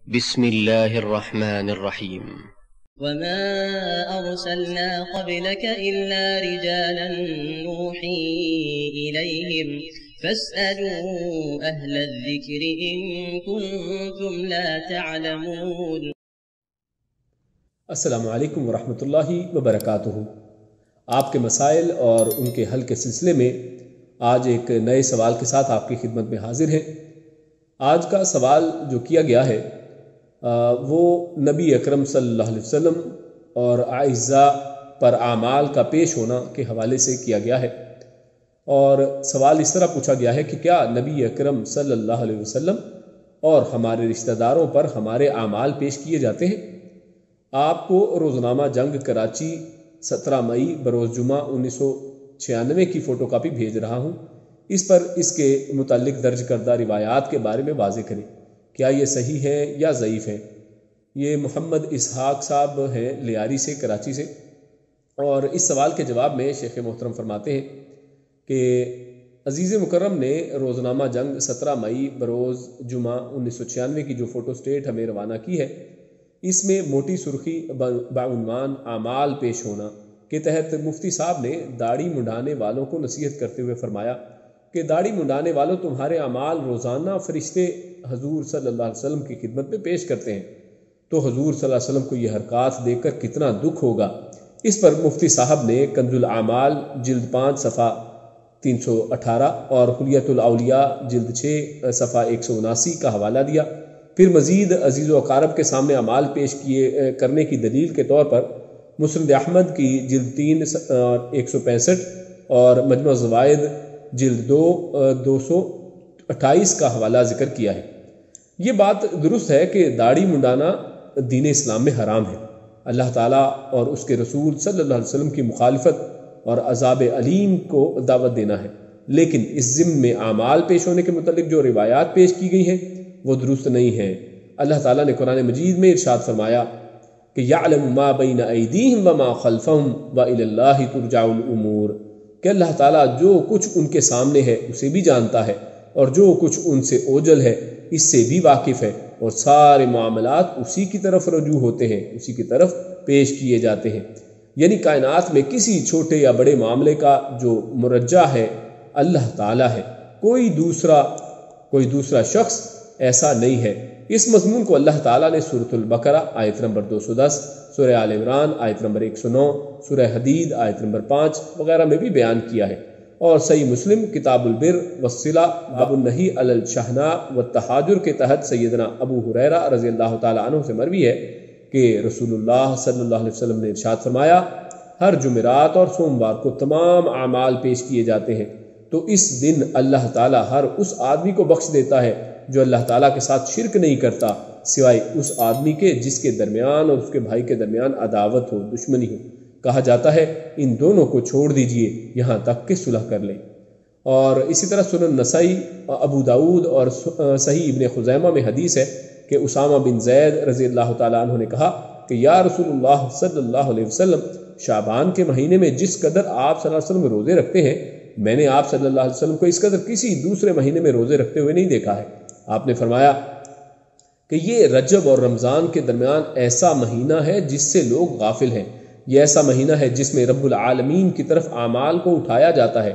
بسم الله الرحمن الرحيم. وما أرسلنا قبلك إلا رجالا نوحي إليهم فاسألوا أهل الذكر إن كنتم لا تعلمون. السلام علیکم ورحمۃ اللہ وبرکاتہ۔ آپ کے مسائل اور ان کے حل کے سلسلے میں آج ایک نئے سوال کے ساتھ آپ کی خدمت میں حاضر ہیں۔ آج کا سوال جو کیا گیا ہے وہ نبی اکرم صلی اللہ علیہ وسلم اور اعزاء پر اعمال کا پیش ہونا کے حوالے سے کیا گیا ہے، اور سوال اس طرح پوچھا گیا ہے کہ کیا نبی اکرم صلی اللہ علیہ وسلم اور ہمارے رشتہ داروں پر ہمارے اعمال پیش کیے جاتے ہیں؟ آپ کو روزنامہ جنگ کراچی 17 مئی بروز جمعہ 1996 کی فوٹو کاپی بھیج رہا ہوں۔ اس پر اس کے متعلق درج کردہ روایات کے بارے میں واضح کریں، کیا یہ صحیح ہے یا ضعیف ہے؟ یہ محمد اسحاق صاحب ہیں لیاری سے، کراچی سے، اور اس سوال کے جواب میں شیخ محترم فرماتے ہیں کہ عزیز مکرم نے روزنامہ جنگ 17 مئی بروز جمعہ 1996 کی جو فوٹو سٹیٹ ہمیں روانہ کی ہے، اس میں موٹی سرخی بعنوان اعمال پیش ہونا کے تحت مفتی صاحب نے داڑھی منڈانے والوں کو نصیحت کرتے ہوئے فرمایا کہ داڑھی منڈانے والوں، تمہارے اعمال روزانہ فرشتے حضور صلی اللہ علیہ وسلم کی خدمت میں پیش کرتے ہیں، تو حضور صلی اللہ علیہ وسلم کو یہ حرکات دیکھ کر کتنا دکھ ہوگا۔ اس پر مفتی صاحب نے کنز الاعمال جلد 5 صفحہ 318 اور حلیۃ الاولیاء جلد 6 صفحہ 179 کا حوالہ دیا۔ پھر مزید عزیز و اقارب کے سامنے اعمال پیش کرنے کی دلیل کے طور پر مسند احمد کی جلد 3 165 اور مجموع الزوائد جلد 2 228 کا حوالہ ذکر کیا ہے۔ یہ بات درست ہے کہ داڑھی منڈانا دین اسلام میں حرام ہے۔ اللہ تعالیٰ اور اس کے رسول صلی اللہ علیہ وسلم کی مخالفت اور عذاب علیم کو دعوت دینا ہے، لیکن اس ضمن میں اعمال پیش ہونے کے متعلق جو روایات پیش کی گئی ہیں وہ درست نہیں ہے۔ اللہ تعالیٰ نے قرآن مجید میں ارشاد فرمایا کہ یعلم ما بین ایدیہم وما خلفہم والی اللہ ترجع الامور، کہ اللہ تعالیٰ جو کچھ ان کے سامنے ہے اسے بھی جانتا ہے، اور جو کچھ ان سے اوجل ہے اس سے بھی واقف ہے، اور سارے معاملات اسی کی طرف رجوع ہوتے ہیں، اسی کی طرف پیش کیے جاتے ہیں۔ یعنی کائنات میں کسی چھوٹے یا بڑے معاملے کا جو مرجع ہے اللہ تعالیٰ ہے، کوئی دوسرا شخص ایسا نہیں ہے۔ اس مضمون کو اللہ تعالیٰ نے سورۃ البقرہ آیت نمبر 210، سورہ آل عمران آیت نمبر 109، سورہ حدید آیت نمبر 5 وغیرہ میں بھی بیان کیا ہے، اور صحیح مسلم کتاب البر والصلہ باب النہی علی الشحناء والتحاجر کے تحت سیدنا ابو ہریرہ رضی اللہ تعالی عنہ سے مروی ہے کہ رسول اللہ صلی اللہ علیہ وسلم نے ارشاد فرمایا، ہر جمعرات اور سوموار کو تمام اعمال پیش کیے جاتے ہیں، تو اس دن اللہ تعالیٰ ہر اس آدمی کو بخش دیتا ہے جو اللہ تعالیٰ کے ساتھ شرک نہیں کرتا، سوائے اس آدمی کے جس کے درمیان اور اس کے بھائی کے درمیان عداوت ہو، دشمنی ہو۔ کہا جاتا ہے ان دونوں کو چھوڑ دیجئے یہاں تک کہ صلح کر لیں۔ اور اسی طرح سنن نسائی، ابو داود اور صحیح ابن خزیمہ میں حدیث ہے کہ اسامہ بن زید رضی اللہ تعالیٰ عنہ نے کہا کہ یا رسول اللہ صلی اللہ علیہ وسلم، شعبان کے مہینے میں جس قدر آپ صلی اللہ علیہ وسلم روزے رکھتے ہیں، میں نے آپ صلی اللہ علیہ وسلم کو اس قدر کسی دوسرے مہینے میں روزے رکھتے ہوئے نہیں دیکھا ہے۔ آپ نے فرمایا کہ یہ رجب اور رمضان کے درمیان ایسا مہینہ ہے جس سے لوگ غافل ہیں، یہ ایسا مہینہ ہے جس میں رب العالمین کی طرف اعمال کو اٹھایا جاتا ہے۔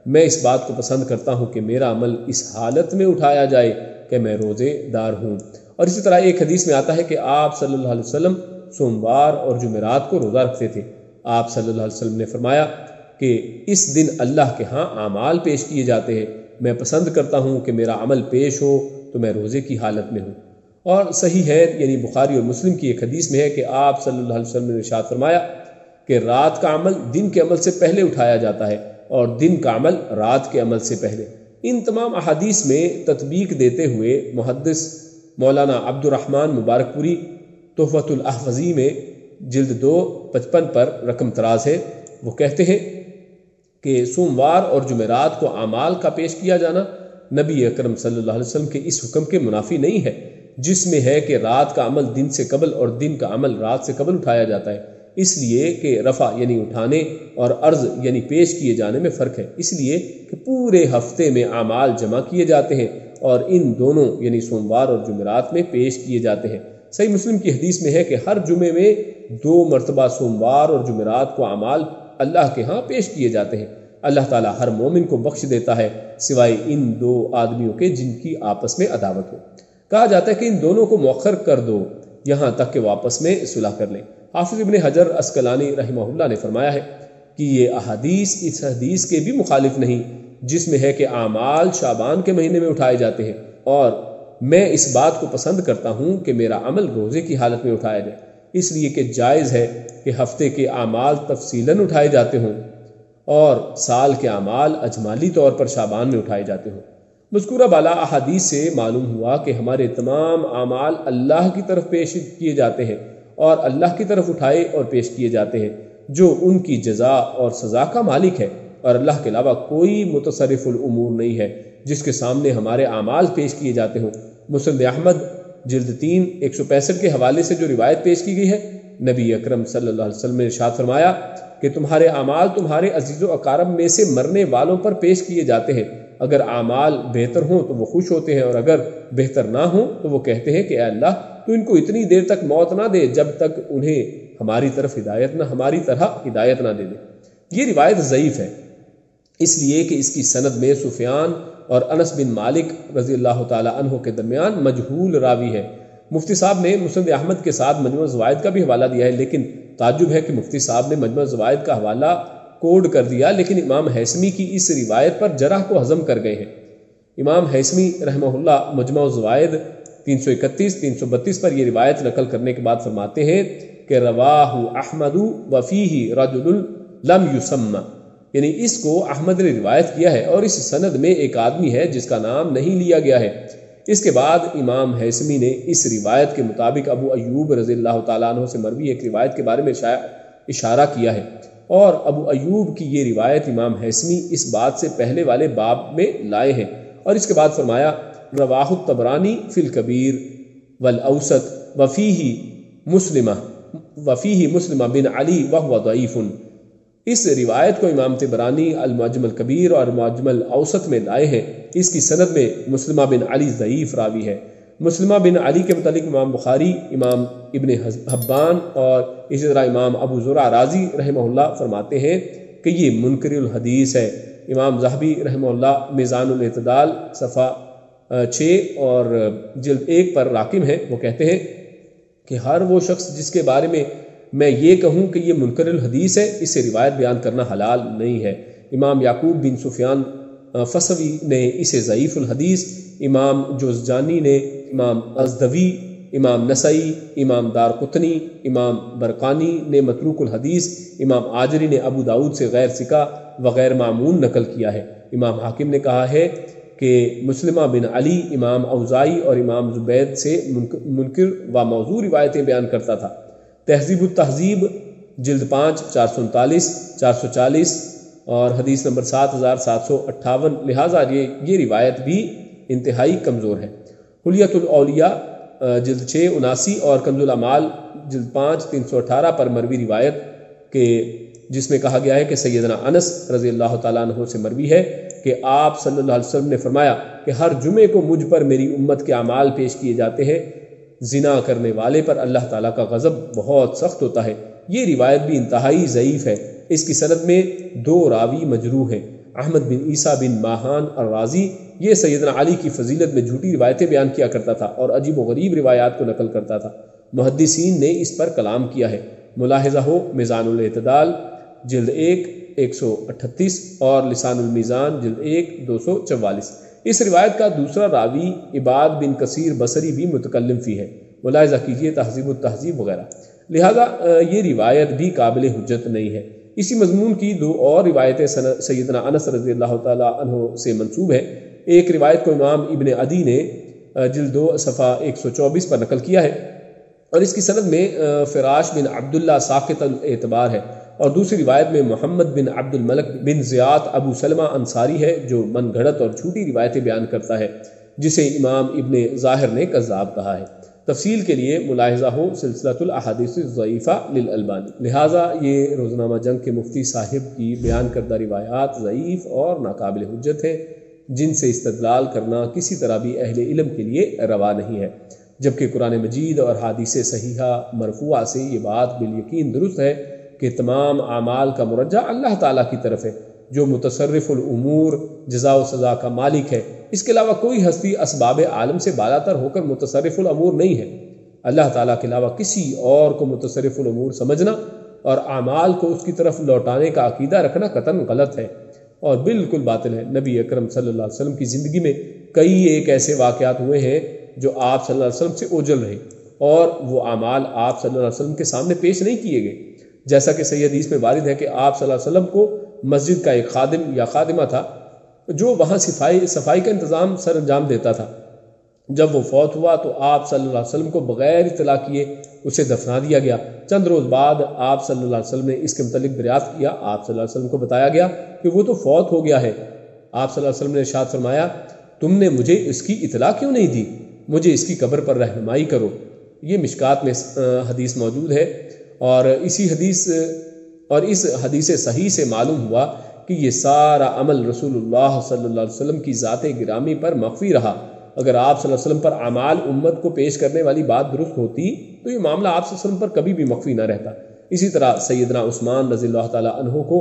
میں اس بات کو پسند کرتا ہوں کہ میرا عمل اس حالت میں اٹھایا جائے کہ میں روزے دار ہوں۔ اور اسی طرح ایک حدیث میں آتا ہے کہ آپ صلی اللہ علیہ وسلم سوموار اور جمعرات کو روزہ رکھتے تھے۔ آپ صلی اللہ علیہ وسلم نے فرمایا کہ اس دن اللہ کے ہاں اعمال پیش کیے جاتے ہیں، میں پسند کرتا ہوں کہ میرا عمل پیش ہو تو میں روزے کی حالت میں ہوں۔ اور صحیح ہے، یعنی بخاری اور مسلم کی ایک حدیث میں ہے کہ آپ صلی اللہ علیہ وسلم نے ارشاد فرمایا کہ رات کا عمل دن کے عمل سے پہلے اٹھایا جاتا ہے، اور دن کا عمل رات کے عمل سے پہلے۔ ان تمام احادیث میں تطبیق دیتے ہوئے محدث مولانا عبد الرحمن مبارک پوری تحفۃ الاحفظی میں جلد 2 55 پر رقم تراز ہے، وہ کہتے ہیں کہ سوموار اور جمعرات کو اعمال کا پیش کیا جانا نبی اکرم صلی اللہ علیہ وسلم کے اس حکم کے منافی نہیں ہے جس میں ہے کہ رات کا عمل دن سے قبل اور دن کا عمل رات سے قبل اٹھایا جاتا ہے، اس لیے کہ رفع یعنی اٹھانے اور عرض یعنی پیش کیے جانے میں فرق ہے، اس لیے کہ پورے ہفتے میں اعمال جمع کیے جاتے ہیں اور ان دونوں یعنی سوموار اور جمعرات میں پیش کیے جاتے ہیں۔ صحیح مسلم کی حدیث میں ہے کہ ہر جمعے میں 2 مرتبہ سوموار اور جمعرات کو اعمال اللہ کے ہاں پیش کیے جاتے ہیں۔ اللہ تعالیٰ ہر مومن کو بخش دیتا ہے سوائے ان 2 آدمیوں کے جن کی آپس میں عداوت ہو۔ کہا جاتا ہے کہ ان دونوں کو مؤخر کر دو یہاں تک کہ وہ آپس میں صلح کر لیں۔ حافظ ابن حجر عسقلانی رحمہ اللہ نے فرمایا ہے کہ یہ احادیث اس حدیث کے بھی مخالف نہیں جس میں ہے کہ اعمال شعبان کے مہینے میں اٹھائے جاتے ہیں، اور میں اس بات کو پسند کرتا ہوں کہ میرا عمل روزے کی حالت میں اٹھایا جائے، اس لیے کہ جائز ہے کہ ہفتے کے اعمال تفصیلاً اٹھائے جاتے ہوں اور سال کے اعمال اجمالی طور پر شعبان میں اٹھائے جاتے ہوں۔ مذکورہ بالا احادیث سے معلوم ہوا کہ ہمارے تمام اعمال اللہ کی طرف پیش کیے جاتے ہیں اور اللہ کی طرف اٹھائے اور پیش کیے جاتے ہیں جو ان کی جزا اور سزا کا مالک ہے، اور اللہ کے علاوہ کوئی متصرف الامور نہیں ہے جس کے سامنے ہمارے اعمال پیش کیے جاتے ہوں۔ مسند احمد جلد 3 165 کے حوالے سے جو روایت پیش کی گئی ہے، نبی اکرم صلی اللہ علیہ وسلم نے ارشاد فرمایا کہ تمہارے اعمال تمہارے عزیز و اقارب میں سے مرنے والوں پر پیش کیے جاتے ہیں، اگر اعمال بہتر ہوں تو وہ خوش ہوتے ہیں، اور اگر بہتر نہ ہوں تو وہ کہتے ہیں کہ اے اللہ تو ان کو اتنی دیر تک موت نہ دے جب تک انہیں ہماری طرف ہماری طرح ہدایت نہ دے دے۔ یہ روایت ضعیف ہے اس لیے کہ اس کی سند میں سفیان اور انس بن مالک رضی اللہ تعالی عنہ کے درمیان مجہول راوی ہے۔ مفتی صاحب نے مسند احمد کے ساتھ مجموع الزوائد کا بھی حوالہ دیا ہے، لیکن تعجب ہے کہ مفتی صاحب نے مجموع الزوائد کا حوالہ کوڈ کر دیا لیکن امام حیثمی کی اس روایت پر جرح کو ہضم کر گئے ہیں۔ امام حیثمی رحمہ اللہ مجموع الزوائد 331 332 پر یہ روایت نقل کرنے کے بعد فرماتے ہیں کہ رواہ احمد وفیہ رجل لم یسمى، یعنی اس کو احمد نے روایت کیا ہے اور اس سند میں ایک آدمی ہے جس کا نام نہیں لیا گیا ہے۔ اس کے بعد امام حیثمی نے اس روایت کے مطابق ابو ایوب رضی اللہ تعالیٰ عنہ سے مروی ایک روایت کے بارے میں اشارہ کیا ہے، اور ابو ایوب کی یہ روایت امام حیثمی اس بات سے پہلے والے باب میں لائے ہیں، اور اس کے بعد فرمایا رواہ الطبرانی فی الکبیر والاوسط وفیہ مسلمہ بن علی وہو ضعیف۔ اس روایت کو امام طبرانی المعجم الکبیر اور المعجم الاوسط میں لائے ہیں۔ اس کی سند میں مسلمہ بن علی ضعیف راوی ہے۔ مسلمہ بن علی کے متعلق امام بخاری، امام ابن حبان اور اسی طرح امام ابو زرع رازی رحمہ اللہ فرماتے ہیں کہ یہ منکر الحدیث ہے۔ امام ذہبی رحمہ اللہ میزان الاعتدال صفحہ 6 اور جلد 1 پر راقم ہے، وہ کہتے ہیں کہ ہر وہ شخص جس کے بارے میں یہ کہوں کہ یہ منکر الحدیث ہے، اس سے روایت بیان کرنا حلال نہیں ہے۔ امام یعقوب بن سفیان فسوی نے اسے ضعیف الحدیث، امام جوزجانی نے، امام ازدوی، امام نسائی، امام دارقطنی، امام برقانی نے متروک الحدیث، امام آجری نے ابو داود سے غیر ثقہ وغیر معمون نقل کیا ہے۔ امام حاکم نے کہا ہے کہ مسلمہ بن علی امام اوزائی اور امام زبید سے منکر و موضوع روایتیں بیان کرتا تھا۔ تہذیب التہذیب جلد 5 439 440 اور حدیث نمبر 7758، لہٰذا یہ روایت بھی انتہائی کمزور ہے۔ حلیۃ الاولیاء جلد 6 79 اور کنز الاعمال جلد 5 318 پر مروی روایت کے جس میں کہا گیا ہے کہ سیدنا انس رضی اللہ تعالیٰ عنہ سے مروی ہے کہ آپ صلی اللہ علیہ وسلم نے فرمایا کہ ہر جمعے کو مجھ پر میری امت کے اعمال پیش کیے جاتے ہیں، زنا کرنے والے پر اللہ تعالیٰ کا غضب بہت سخت ہوتا ہے۔ یہ روایت بھی انتہائی ضعیف ہے۔ اس کی سند میں 2 راوی مجروح ہیں۔ احمد بن عیسیٰ بن ماہان الرازی یہ سیدنا علی کی فضیلت میں جھوٹی روایتیں بیان کیا کرتا تھا اور عجیب و غریب روایات کو نقل کرتا تھا۔ محدثین نے اس پر کلام کیا ہے۔ ملاحظہ ہو میزان الاعتدال جلد 1 138 اور لسان المیزان جلد 1 244۔ اس روایت کا دوسرا راوی عباد بن کثیر بصری بھی متکلم فی ہے، ملاحظہ کیجیے تہذیب التہذیب وغیرہ، لہذا یہ روایت بھی قابل حجت نہیں ہے۔ اسی مضمون کی 2 اور روایتیں سیدنا انس رضی اللہ تعالیٰ عنہ سے منسوب ہیں۔ ایک روایت کو امام ابن عدی نے جلد 2 صفحہ 124 پر نقل کیا ہے اور اس کی سند میں فراش بن عبداللہ ساقط الاعتبار ہے، اور دوسری روایت میں محمد بن عبد الملک بن زیاد ابو سلمہ انصاری ہے جو من گھڑت اور جھوٹی روایتیں بیان کرتا ہے، جسے امام ابن ظاہر نے کذاب کہا ہے۔ تفصیل کے لیے ملاحظہ ہو سلسلۃ الاحادیث الضعیفہ للالبانی۔ لہٰذا یہ روزنامہ جنگ کے مفتی صاحب کی بیان کردہ روایات ضعیف اور ناقابل حجت ہیں۔ جن سے استدلال کرنا کسی طرح بھی اہل علم کے لیے روا نہیں ہے، جبکہ قرآن مجید اور حدیث صحیحہ مرفوعہ سے یہ بات بالیقین درست ہے کہ تمام اعمال کا مرجع اللہ تعالیٰ کی طرف ہے، جو متصرف الامور جزا و سزا کا مالک ہے۔ اس کے علاوہ کوئی ہستی اسباب عالم سے بالا تر ہو کر متصرف الامور نہیں ہے۔ اللہ تعالیٰ کے علاوہ کسی اور کو متصرف الامور سمجھنا اور اعمال کو اس کی طرف لوٹانے کا عقیدہ رکھنا قطعاً غلط ہے اور بالکل باطل ہے۔ نبی اکرم صلی اللہ علیہ وسلم کی زندگی میں کئی ایک ایسے واقعات ہوئے ہیں جو آپ صلی اللہ علیہ وسلم سے اوجھل رہے اور وہ اعمال آپ صلی اللہ علیہ وسلم کے سامنے پیش نہیں کیے گئے، جیسا کہ صحیح حدیث میں وارد ہے کہ آپ صلی اللہ علیہ وسلم کو مسجد کا ایک خادم یا خادمہ تھا جو وہاں صفائی کا انتظام سر انجام دیتا تھا۔ جب وہ فوت ہوا تو آپ صلی اللہ علیہ وسلم کو بغیر اطلاع کیے اسے دفنا دیا گیا۔ چند روز بعد آپ صلی اللہ علیہ وسلم نے اس کے متعلق دریافت کیا۔ آپ صلی اللہ علیہ وسلم کو بتایا گیا کہ وہ تو فوت ہو گیا ہے۔ آپ صلی اللہ علیہ وسلم نے ارشاد فرمایا، تم نے مجھے اس کی اطلاع کیوں نہیں دی؟ مجھے اس کی قبر پر رہنمائی کرو۔ یہ مشکات میں حدیث موجود ہے اور اس حدیث صحیح سے معلوم ہوا کہ یہ سارا عمل رسول اللہ صلی اللہ علیہ وسلم کی ذات گرامی پر مخفی رہا۔ اگر آپ صلی اللہ علیہ وسلم پر اعمال امت کو پیش کرنے والی بات درست ہوتی تو یہ معاملہ آپ صلی اللہ علیہ وسلم پر کبھی بھی مخفی نہ رہتا۔ اسی طرح سیدنا عثمان رضی اللہ تعالیٰ عنہ کو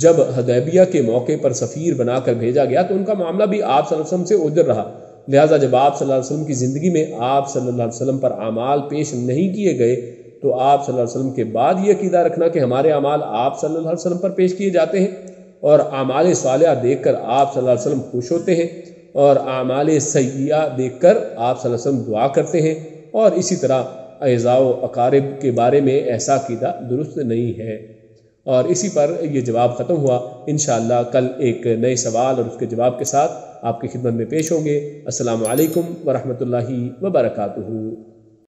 جب حدیبیہ کے موقع پر سفیر بنا کر بھیجا گیا تو ان کا معاملہ بھی آپ صلی اللہ علیہ وسلم سے اوجھل رہا، لہٰذا جب آپ صلی اللہ علیہ وسلم کی زندگی میں آپ صلی اللہ علیہ وسلم پر اعمال پیش نہیں کیے گئے تو آپ صلی اللہ علیہ وسلم کے بعد یہ عقیدہ رکھنا کہ ہمارے اعمال آپ صلی اللہ علیہ وسلم پر پیش کیے جاتے ہیں اور اعمال صالحہ دیکھ کر آپ صلی اللہ علیہ وسلم خوش ہوتے ہیں اور اعمال سیئہ دیکھ کر آپ صلی اللہ علیہ وسلم دعا کرتے ہیں، اور اسی طرح اعزاء و اقارب کے بارے میں ایسا عقیدہ درست نہیں ہے۔ اور اسی پر یہ جواب ختم ہوا۔ انشاءاللہ کل ایک نئے سوال اور اس کے جواب کے ساتھ آپ کی خدمت میں پیش ہوں گے۔ السلام علیکم ورحمۃ اللہ وبرکاتہ۔